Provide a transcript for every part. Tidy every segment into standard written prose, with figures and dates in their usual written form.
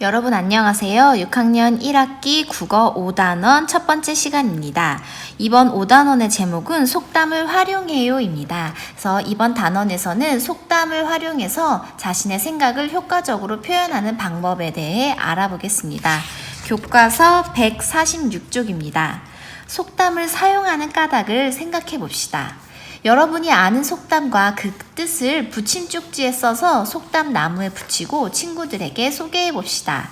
여러분 안녕하세요. 6학년 1학기 국어 5단원 첫 번째 시간입니다. 이번 5단원의 제목은 속담을 활용해요입니다. 그래서 이번 단원에서는 속담을 활용해서 자신의 생각을 효과적으로 표현하는 방법에 대해 알아보겠습니다. 교과서 146쪽입니다. 속담을 사용하는 까닭을 생각해 봅시다. 여러분이 아는 속담과 그 뜻을 붙인 쪽지에 써서 속담 나무에 붙이고 친구들에게 소개해 봅시다.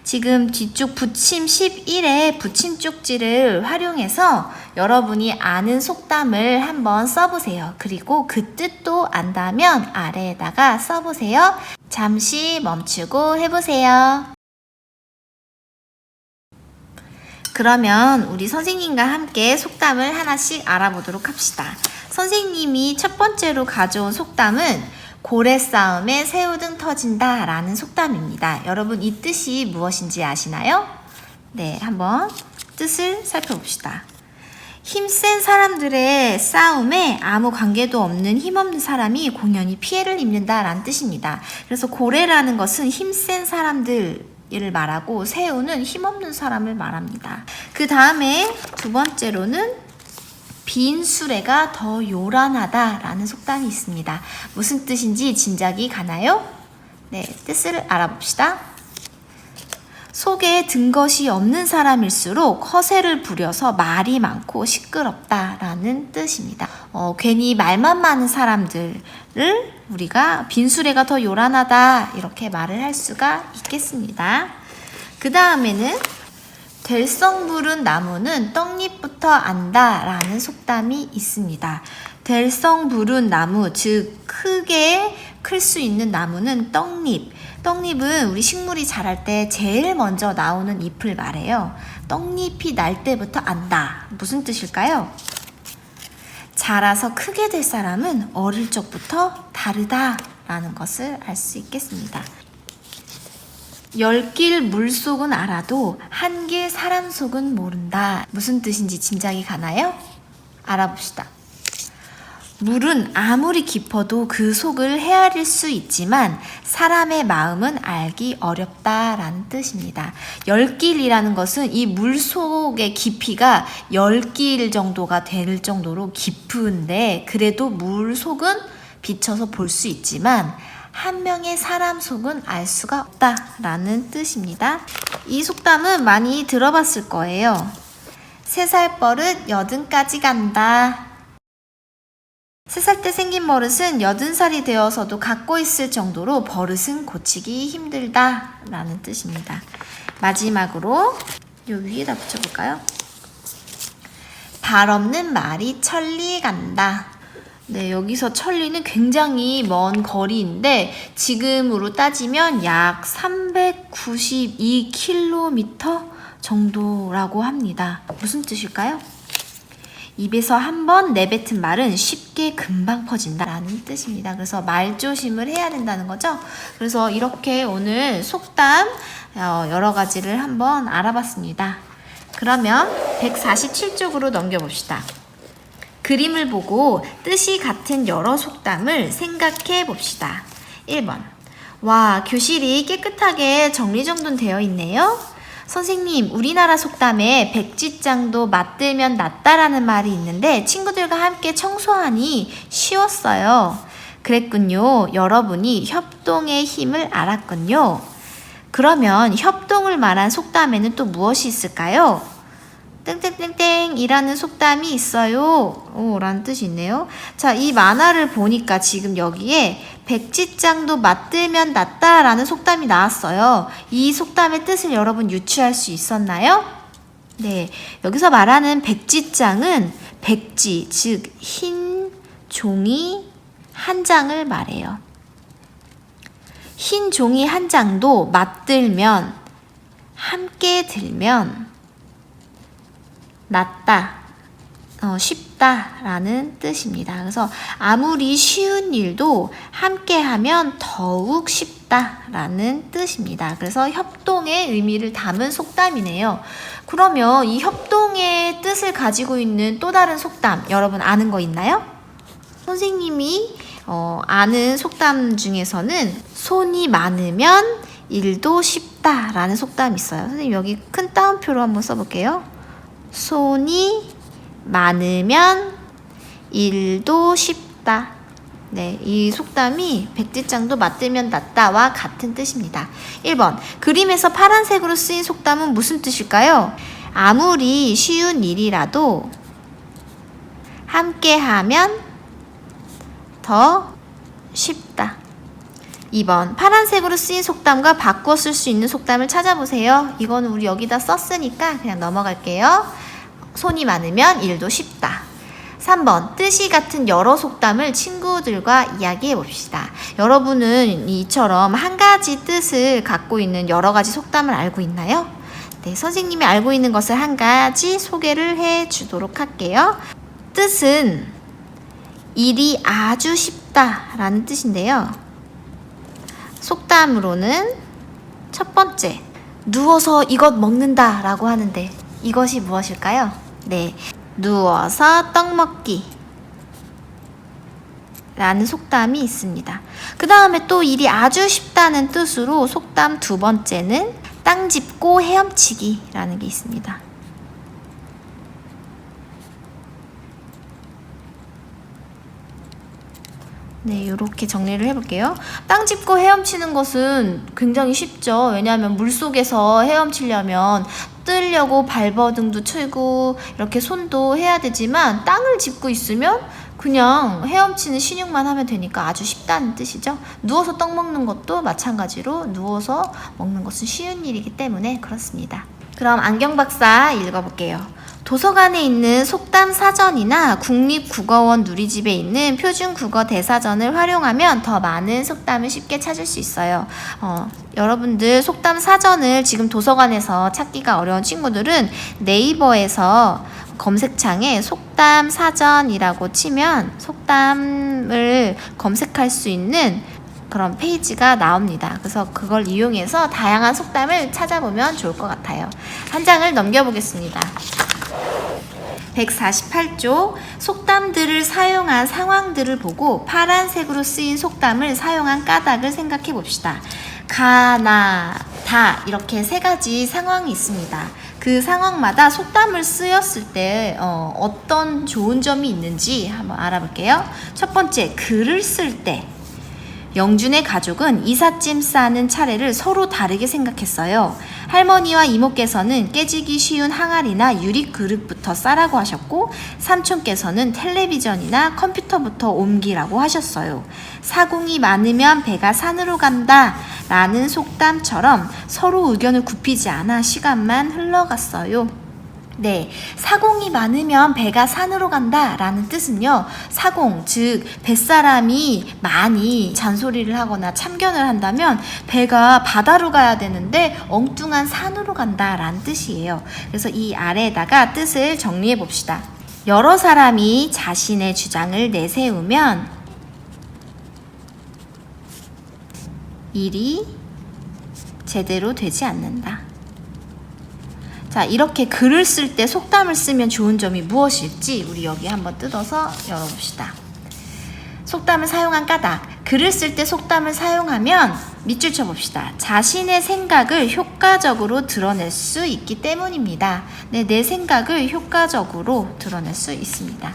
지금 뒤쪽 붙임 11의 붙인 쪽지를 활용해서 여러분이 아는 속담을 한번 써보세요. 그리고 그 뜻도 안다면 아래에다가 써보세요. 잠시 멈추고 해보세요. 그러면 우리 선생님과 함께 속담을 하나씩 알아보도록 합시다. 선생님이 첫 번째로 가져온 속담은 고래 싸움에 새우등 터진다 라는 속담입니다. 여러분 이 뜻이 무엇인지 아시나요? 네, 한번 뜻을 살펴봅시다. 힘센 사람들의 싸움에 아무 관계도 없는 힘없는 사람이 공연히 피해를 입는다 라는 뜻입니다. 그래서 고래라는 것은 힘센 사람들 을 말하고 새우는 힘없는 사람을 말합니다. 그 다음에 두 번째로는 빈 수레가 더 요란하다 라는 속담이 있습니다. 무슨 뜻인지 짐작이 가나요? 네, 뜻을 알아봅시다. 속에 든 것이 없는 사람일수록 허세를 부려서 말이 많고 시끄럽다 라는 뜻입니다. 괜히 말만 많은 사람들을 우리가 빈수레가 더 요란하다 이렇게 말을 할 수가 있겠습니다. 그 다음에는 될성 부른 나무는 떡잎부터 안다 라는 속담이 있습니다. 될성 부른 나무, 즉 크게 클 수 있는 나무는 떡잎. 떡잎은 우리 식물이 자랄 때 제일 먼저 나오는 잎을 말해요. 떡잎이 날 때부터 안다. 무슨 뜻일까요? 자라서 크게 될 사람은 어릴 적부터 다르다라는 것을 알 수 있겠습니다. 열길 물속은 알아도 한길 사람 속은 모른다. 무슨 뜻인지 짐작이 가나요? 알아봅시다. 물은 아무리 깊어도 그 속을 헤아릴 수 있지만 사람의 마음은 알기 어렵다라는 뜻입니다. 열길이라는 것은 이 물 속의 깊이가 10길 정도가 될 정도로 깊은데 그래도 물 속은 비춰서 볼 수 있지만 한 명의 사람 속은 알 수가 없다라는 뜻입니다. 이 속담은 많이 들어봤을 거예요. 3살 버릇 80까지 간다. 3살 때 생긴 버릇은 80살이 되어서도 갖고 있을 정도로 버릇은 고치기 힘들다 라는 뜻입니다. 마지막으로 요 위에다 붙여볼까요? 발 없는 말이 천리 간다. 네, 여기서 천리는 굉장히 먼 거리인데 지금으로 따지면 약 392km 정도라고 합니다. 무슨 뜻일까요? 입에서 한번 내뱉은 말은 쉽게 금방 퍼진다라는 뜻입니다. 그래서 말조심을 해야 된다는 거죠. 그래서 이렇게 오늘 속담 여러 가지를 한번 알아봤습니다. 그러면 147쪽으로 넘겨봅시다. 그림을 보고 뜻이 같은 여러 속담을 생각해 봅시다. 1번. 와, 교실이 깨끗하게 정리정돈되어 있네요. 선생님, 우리나라 속담에 백지장도 맞들면 낫다라는 말이 있는데 친구들과 함께 청소하니 쉬웠어요. 그랬군요. 여러분이 협동의 힘을 알았군요. 그러면 협동을 말한 속담에는 또 무엇이 있을까요? 땡땡땡땡 이라는 속담이 있어요. 라는 뜻이 있네요. 자, 이 만화를 보니까 지금 여기에 백지장도 맞들면 낫다라는 속담이 나왔어요. 이 속담의 뜻을 여러분 유추할 수 있었나요? 네, 여기서 말하는 백지장은 백지, 즉 흰 종이 한 장을 말해요. 흰 종이 한 장도 맞들면, 함께 들면 낫다, 쉽다라는 뜻입니다. 그래서 아무리 쉬운 일도 함께하면 더욱 쉽다라는 뜻입니다. 그래서 협동의 의미를 담은 속담이네요. 그러면 이 협동의 뜻을 가지고 있는 또 다른 속담 여러분 아는 거 있나요? 선생님이 아는 속담 중에서는 손이 많으면 일도 쉽다 라는 속담이 있어요. 선생님 여기 큰 따옴표로 한번 써볼게요. 손이 많으면 일도 쉽다. 네, 이 속담이 백지장도 맞들면 낫다와 같은 뜻입니다. 1번, 그림에서 파란색으로 쓰인 속담은 무슨 뜻일까요? 아무리 쉬운 일이라도 함께하면 더 쉽다. 2번, 파란색으로 쓰인 속담과 바꿔 쓸 수 있는 속담을 찾아보세요. 이거는 우리 여기다 썼으니까 그냥 넘어갈게요. 손이 많으면 일도 쉽다. 3번, 뜻이 같은 여러 속담을 친구들과 이야기해 봅시다. 여러분은 이처럼 한 가지 뜻을 갖고 있는 여러 가지 속담을 알고 있나요? 네, 선생님이 알고 있는 것을 한 가지 소개를 해 주도록 할게요. 뜻은 일이 아주 쉽다라는 뜻인데요. 속담으로는 첫 번째, 누워서 이것 먹는다 라고 하는데 이것이 무엇일까요? 네, 누워서 떡 먹기 라는 속담이 있습니다. 그 다음에 또 일이 아주 쉽다는 뜻으로 속담 두 번째는 땅 짚고 헤엄치기 라는 게 있습니다. 네, 이렇게 정리를 해볼게요. 땅 짚고 헤엄치는 것은 굉장히 쉽죠. 왜냐하면 물속에서 헤엄치려면 뜨려고 발버둥도 치고 이렇게 손도 해야 되지만 땅을 짚고 있으면 그냥 헤엄치는 신용만 하면 되니까 아주 쉽다는 뜻이죠. 누워서 떡 먹는 것도 마찬가지로 누워서 먹는 것은 쉬운 일이기 때문에 그렇습니다. 그럼 안경 박사 읽어볼게요. 도서관에 있는 속담 사전이나 국립국어원 누리집에 있는 표준국어 대사전을 활용하면 더 많은 속담을 쉽게 찾을 수 있어요. 여러분들 속담 사전을 지금 도서관에서 찾기가 어려운 친구들은 네이버에서 검색창에 속담 사전이라고 치면 속담을 검색할 수 있는 그런 페이지가 나옵니다. 그래서 그걸 이용해서 다양한 속담을 찾아보면 좋을 것 같아요. 한 장을 넘겨보겠습니다. 148쪽 속담들을 사용한 상황들을 보고 파란색으로 쓰인 속담을 사용한 까닭을 생각해 봅시다. 가나 다 이렇게 세 가지 상황이 있습니다. 그 상황마다 속담을 쓰였을 때 어떤 좋은 점이 있는지 한번 알아볼게요. 첫 번째, 글을 쓸 때 영준의 가족은 이삿짐 싸는 차례를 서로 다르게 생각했어요. 할머니와 이모께서는 깨지기 쉬운 항아리나 유리 그릇부터 싸라고 하셨고 삼촌께서는 텔레비전이나 컴퓨터부터 옮기라고 하셨어요. 사공이 많으면 배가 산으로 간다 라는 속담처럼 서로 의견을 굽히지 않아 시간만 흘러갔어요. 네, 사공이 많으면 배가 산으로 간다 라는 뜻은요, 사공, 즉 뱃사람이 많이 잔소리를 하거나 참견을 한다면 배가 바다로 가야 되는데 엉뚱한 산으로 간다 라는 뜻이에요. 그래서 이 아래에다가 뜻을 정리해 봅시다. 여러 사람이 자신의 주장을 내세우면 일이 제대로 되지 않는다. 자, 이렇게 글을 쓸 때 속담을 쓰면 좋은 점이 무엇일지 우리 여기 한번 뜯어서 열어봅시다. 속담을 사용한 까닭. 글을 쓸 때 속담을 사용하면 밑줄 쳐봅시다. 자신의 생각을 효과적으로 드러낼 수 있기 때문입니다. 네, 내 생각을 효과적으로 드러낼 수 있습니다.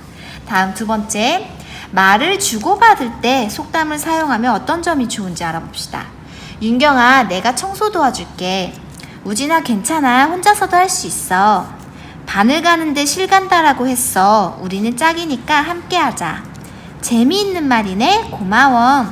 다음 두 번째, 말을 주고받을 때 속담을 사용하면 어떤 점이 좋은지 알아봅시다. 윤경아, 내가 청소 도와줄게. 우진아, 괜찮아. 혼자서도 할 수 있어. 바늘 가는데 실 간다라고 했어. 우리는 짝이니까 함께 하자. 재미있는 말이네. 고마워.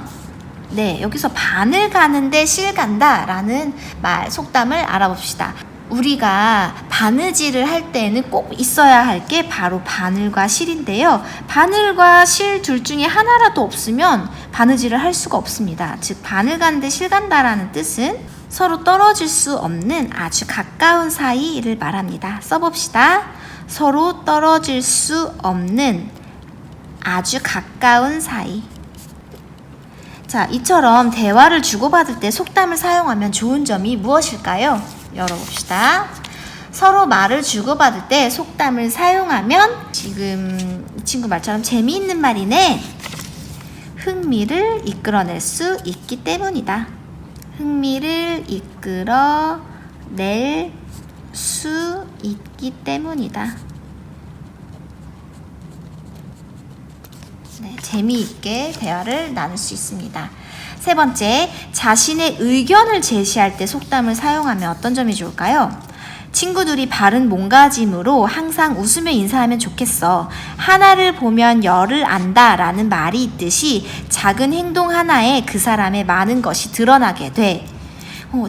네, 여기서 바늘 가는데 실 간다 라는 말, 속담을 알아봅시다. 우리가 바느질을 할 때는 꼭 있어야 할 게 바로 바늘과 실인데요. 바늘과 실 둘 중에 하나라도 없으면 바느질을 할 수가 없습니다. 즉, 바늘 가는데 실 간다라는 뜻은 서로 떨어질 수 없는 아주 가까운 사이를 말합니다. 써봅시다. 서로 떨어질 수 없는 아주 가까운 사이. 자, 이처럼 대화를 주고받을 때 속담을 사용하면 좋은 점이 무엇일까요? 열어봅시다. 서로 말을 주고받을 때 속담을 사용하면 지금 이 친구 말처럼 재미있는 말이네. 흥미를 이끌어낼 수 있기 때문이다. 흥미를 이끌어 낼 수 있기 때문이다. 네, 재미있게 대화를 나눌 수 있습니다. 세 번째, 자신의 의견을 제시할 때 속담을 사용하면 어떤 점이 좋을까요? 친구들이 바른 몸가짐으로 항상 웃으며 인사하면 좋겠어. 하나를 보면 열을 안다 라는 말이 있듯이 작은 행동 하나에 그 사람의 많은 것이 드러나게 돼.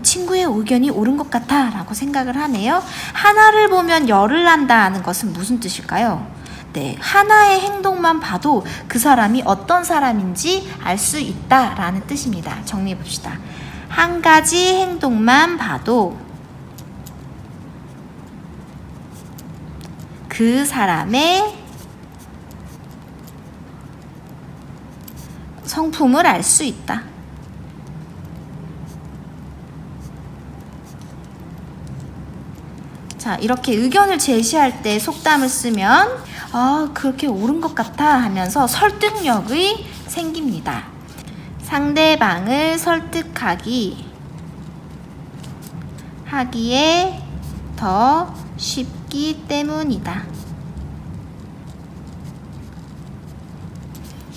친구의 의견이 옳은 것 같아 라고 생각을 하네요. 하나를 보면 열을 안다 하는 것은 무슨 뜻일까요? 네, 하나의 행동만 봐도 그 사람이 어떤 사람인지 알 수 있다 라는 뜻입니다. 정리해 봅시다. 한 가지 행동만 봐도 그 사람의 성품을 알 수 있다. 자, 이렇게 의견을 제시할 때 속담을 쓰면 그렇게 옳은 것 같아 하면서 설득력이 생깁니다. 상대방을 설득하기에 더 쉽기 때문이다.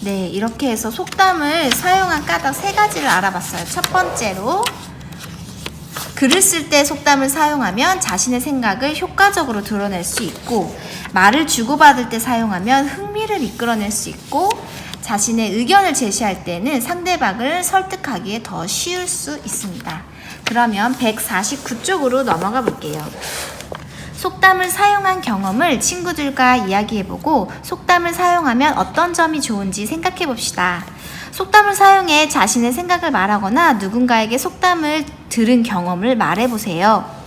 네, 이렇게 해서 속담을 사용한 까닭 3가지를 알아봤어요. 첫 번째로, 글을 쓸 때 속담을 사용하면 자신의 생각을 효과적으로 드러낼 수 있고, 말을 주고받을 때 사용하면 흥미를 이끌어낼 수 있고, 자신의 의견을 제시할 때는 상대방을 설득하기에 더 쉬울 수 있습니다. 그러면 149쪽으로 넘어가 볼게요. 속담을 사용한 경험을 친구들과 이야기해보고 속담을 사용하면 어떤 점이 좋은지 생각해봅시다. 속담을 사용해 자신의 생각을 말하거나 누군가에게 속담을 들은 경험을 말해보세요.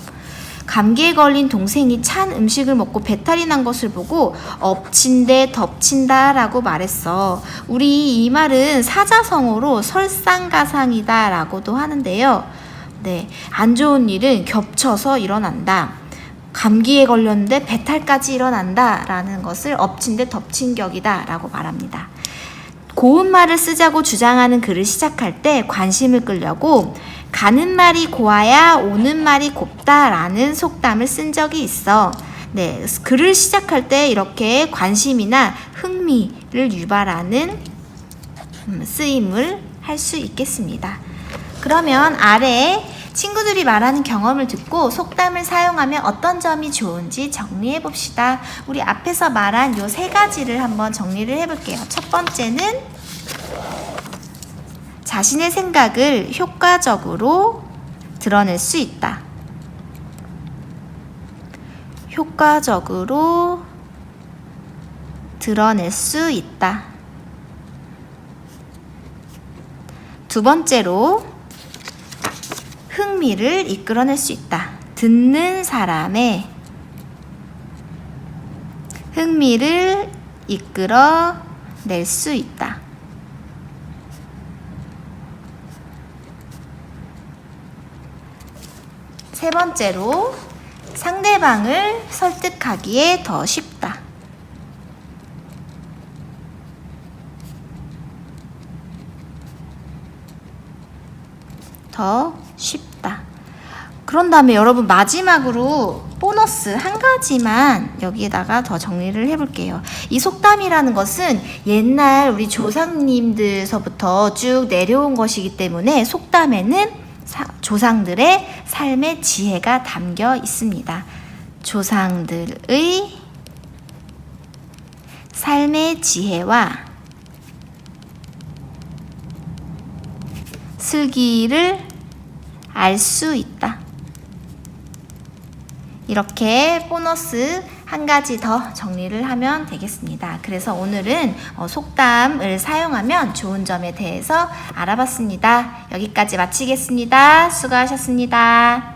감기에 걸린 동생이 찬 음식을 먹고 배탈이 난 것을 보고 엎친데 덮친다 라고 말했어. 우리 이 말은 사자성어로 설상가상이다 라고도 하는데요. 네, 안 좋은 일은 겹쳐서 일어난다. 감기에 걸렸는데 배탈까지 일어난다 라는 것을 엎친 데 덮친 격이다 라고 말합니다. 고운 말을 쓰자고 주장하는 글을 시작할 때 관심을 끌려고 가는 말이 고와야 오는 말이 곱다 라는 속담을 쓴 적이 있어. 네, 글을 시작할 때 이렇게 관심이나 흥미를 유발하는 쓰임을 할 수 있겠습니다. 그러면 아래에 친구들이 말하는 경험을 듣고 속담을 사용하면 어떤 점이 좋은지 정리해 봅시다. 우리 앞에서 말한 요 3가지를 한번 정리를 해볼게요. 첫 번째는 자신의 생각을 효과적으로 드러낼 수 있다. 효과적으로 드러낼 수 있다. 두 번째로 흥미를 이끌어낼 수 있다. 듣는 사람의 흥미를 이끌어낼 수 있다. 세 번째로 상대방을 설득하기에 더 쉽다. 더 쉽다. 그런 다음에 여러분 마지막으로 보너스 한 가지만 여기에다가 더 정리를 해볼게요. 이 속담이라는 것은 옛날 우리 조상님들서부터 쭉 내려온 것이기 때문에 속담에는 조상들의 삶의 지혜가 담겨 있습니다. 조상들의 삶의 지혜와 슬기를 알 수 있다. 이렇게 보너스 한 가지 더 정리를 하면 되겠습니다. 그래서 오늘은 속담을 사용하면 좋은 점에 대해서 알아봤습니다. 여기까지 마치겠습니다. 수고하셨습니다.